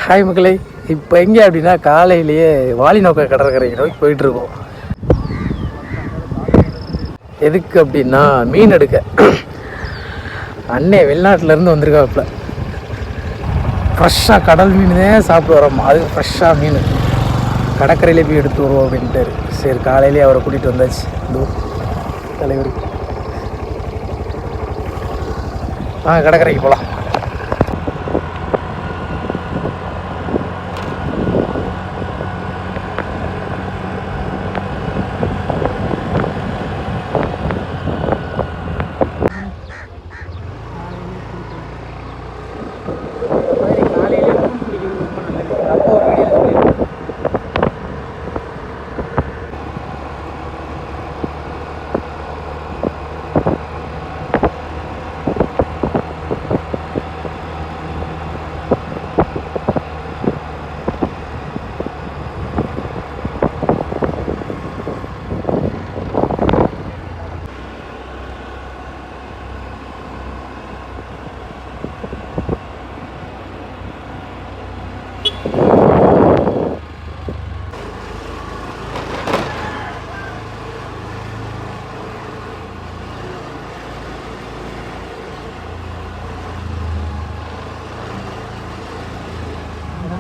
Hi மக்களே, இப்போ எங்கே அப்படின்னா காலையிலேயே வாலிநோக்க கடற்கரைக்கு நோக்கி போயிட்டுருக்கோம். எதுக்கு அப்படின்னா மீன் எடுக்க. அண்ணே வெளிநாட்டிலேருந்து வந்திருக்காப்புல. ஃப்ரெஷ்ஷாக கடல் மீன் தான் சாப்பிட்டு வரோம். அது ஃப்ரெஷ்ஷாக மீன் கடற்கரையிலே போய் எடுத்து வருவோம் அப்படின்ட்டாரு. சரி காலையிலேயே அவரை கூட்டிகிட்டு வந்தாச்சு. தலைவர் கடற்கரைக்கு போகலாம்.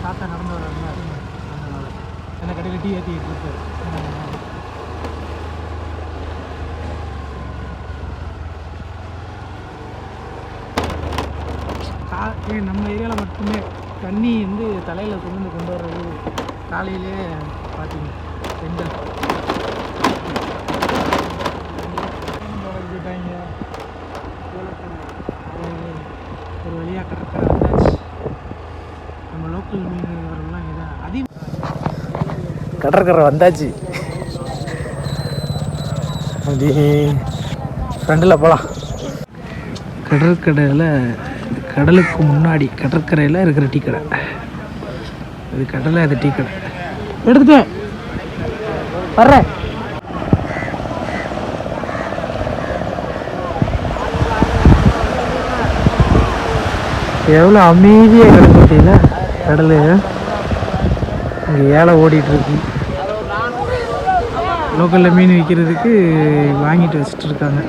தாத்தா நடந்து வர்றாங்க. என்ன கடையில் டீ ஏற்றிக்கிட்டு இருப்பார். நம்ம ஏரியாவில் மட்டுமே தண்ணி வந்து தலையில் சுமந்து கொண்டு வர்றது காலையிலே பார்த்தீங்க. பெண்கள் ஒரு வழியாக கடற்கரை வந்தாச்சு. நம்ம லோக்கல் மீனவர்கள்லாம் இதான் கடற்கரை வந்தாச்சு. அப்படி ஃப்ரெண்டில் போகலாம். கடற்கரையில் கடலுக்கு முன்னாடி கடற்கரையில் இருக்கிற டீ கடை. இது கடலை, அது டீ கடை. எடுத்துட்டேன் வர்றேன். எவ்வளோ அமைதியாக கிடக்குட்டில கடல். இங்கே ஏழை ஓடிட்டுருக்கு. லோக்கலில் மீன் விற்கிறதுக்கு வாங்கிட்டு வச்சுட்டு இருக்காங்க.